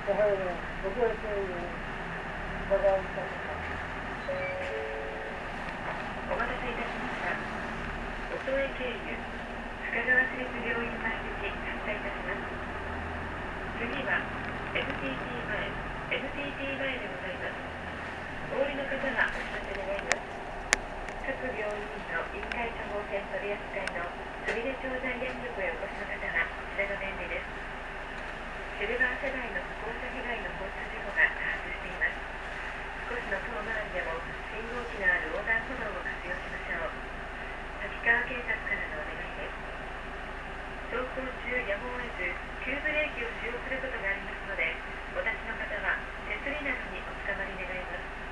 おはようございます。ご乗車を伺いいたします。お待たせいたしました。音江経由深川市立病院前口発車いたします。次は NTT 前でございます。お降りの方はお知らせ願います。各病院の臨海処方箋取扱いのすみれ調剤薬局へお越しの方はこちらが便利です。シルバー世代の歩行者被害の交通事故が多発しています。少しの遠回りでも信号機のある横断歩道を活用しましょう。滝川警察からのお願いです。走行中やむを得ず急ブレーキを使用することがありますので、お立ちの方は手すりなどにおつかまり願います。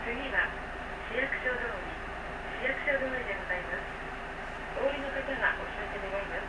次は市役所通りでございます。お降りの方はお知らせ願います。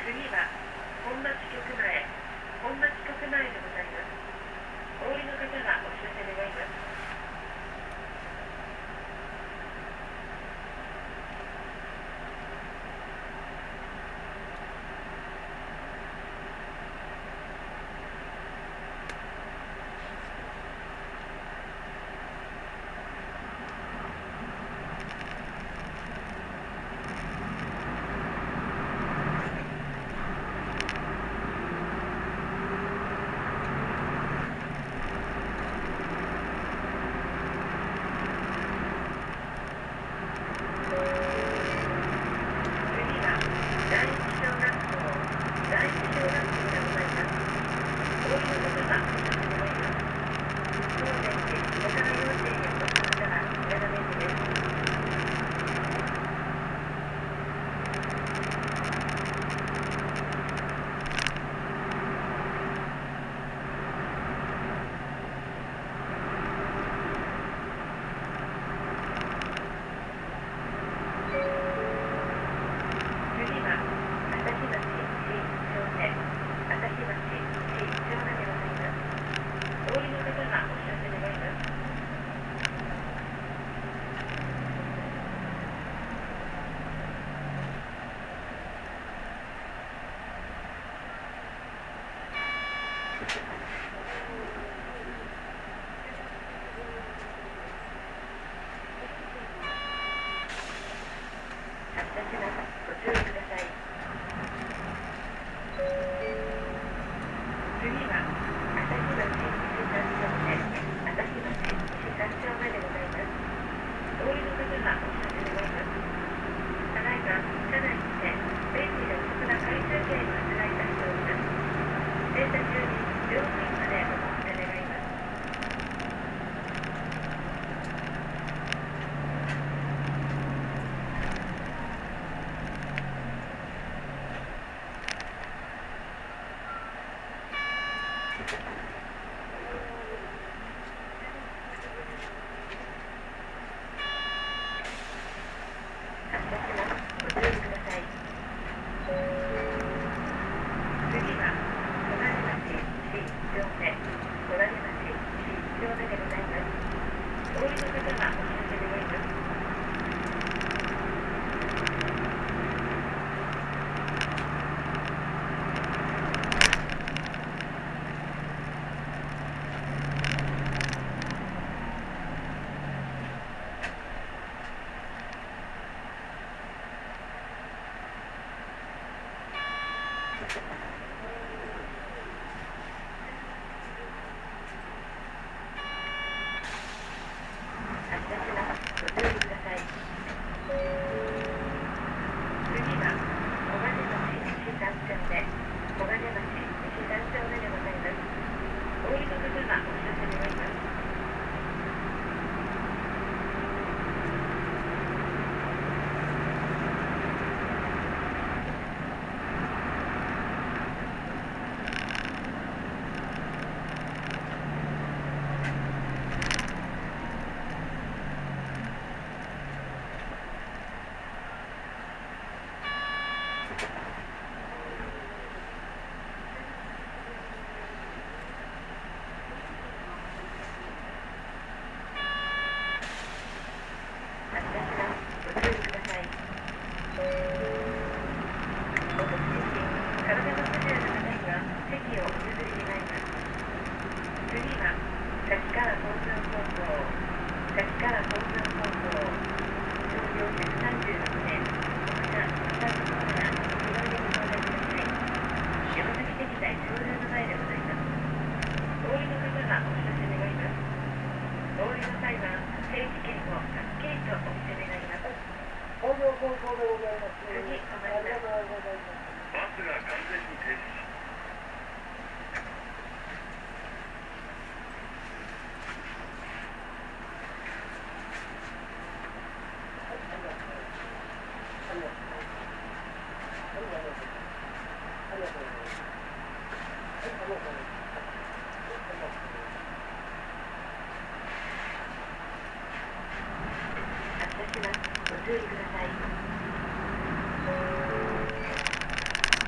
次は本町局前でございます。お降りの方はお知らせ願います。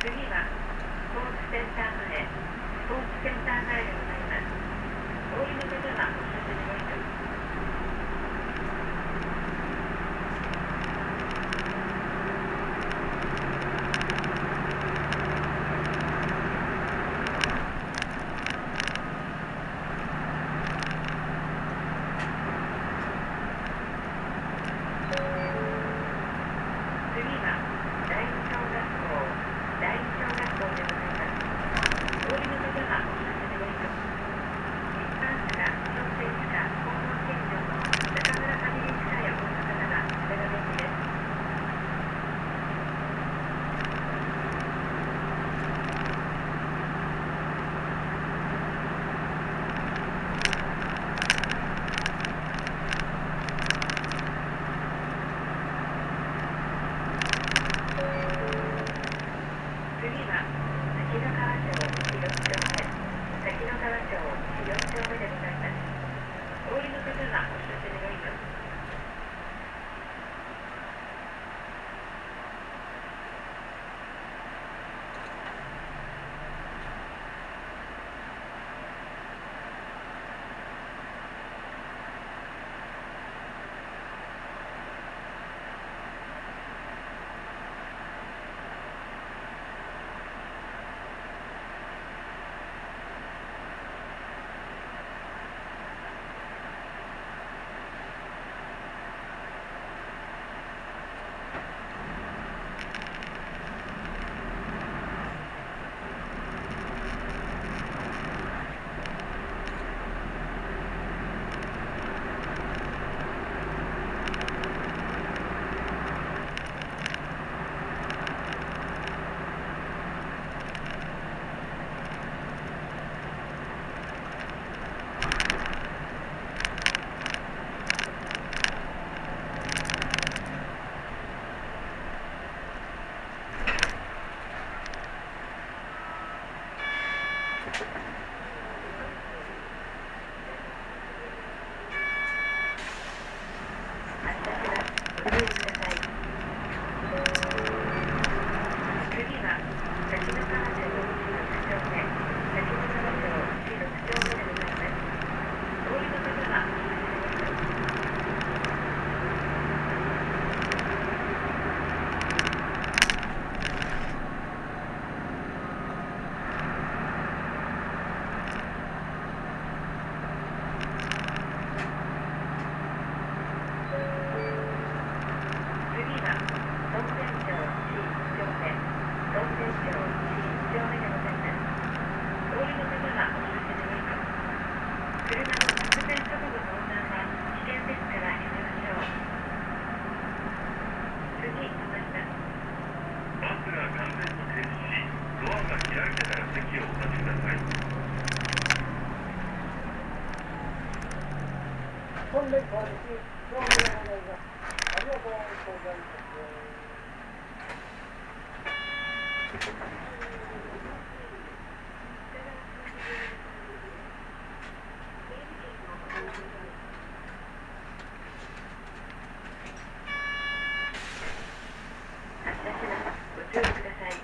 次は席をお立ちください。本列はですね、どうもでございます。ありがとうございます。発車します。ご注意ください。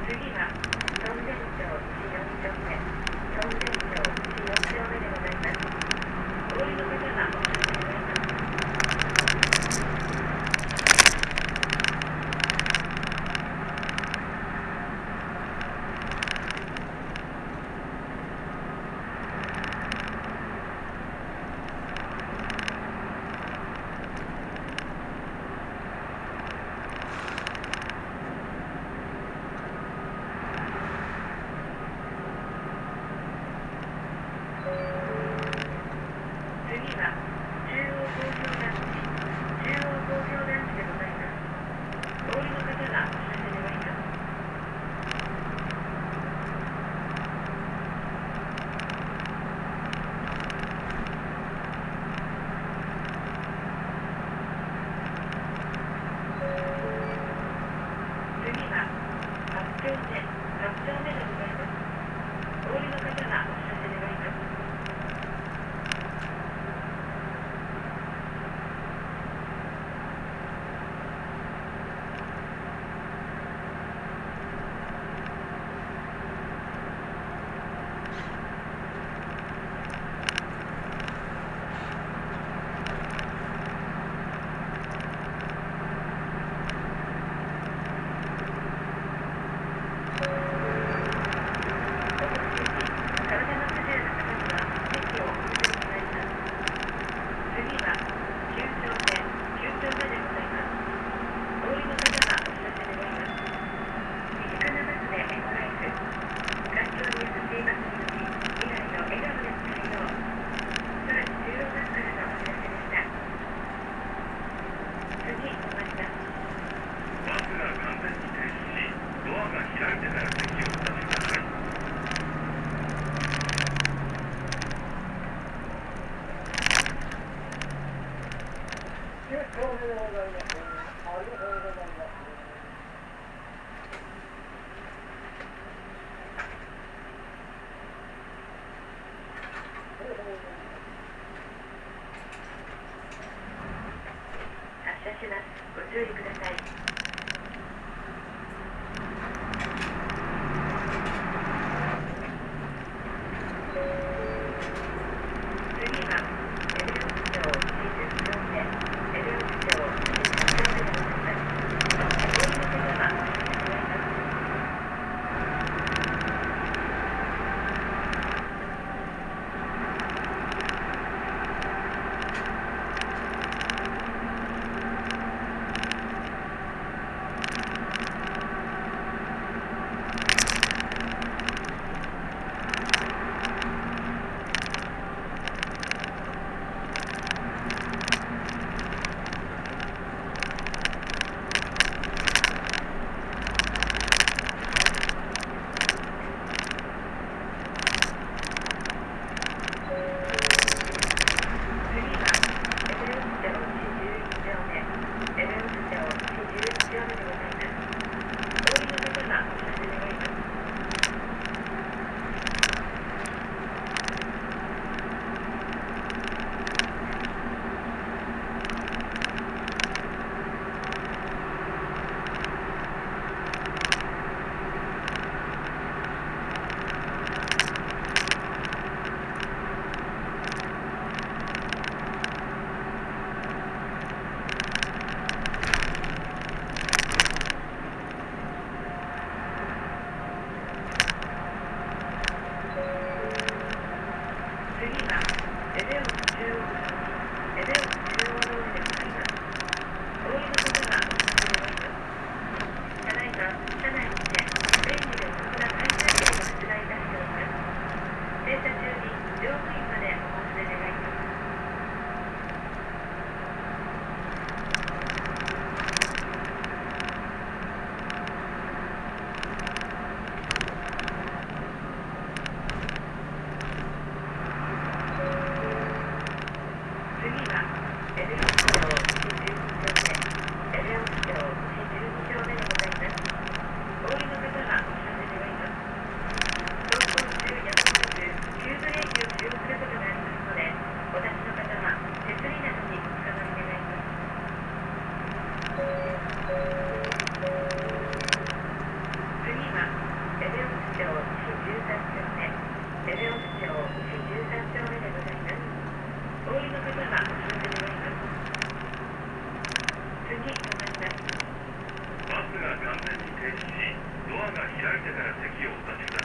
次はトンネル町西4丁目、トンネル町西4丁目でございます。お降りの方はお知らせ願います。次は中央工業団地でございます。お降りの方はお知らせ願います。次は8丁目でございます。お降りの方はお知らせ願います。9丁目でございます。ありがとうございます。発車します。ご注意ください。次はエレオス町20丁目、エレオス町20丁目でございます。お降りの方はお知らせ願います。の方はお知らせであります。次止まります。バスが完全に停止し、ドアが開いてから席をお立ちください。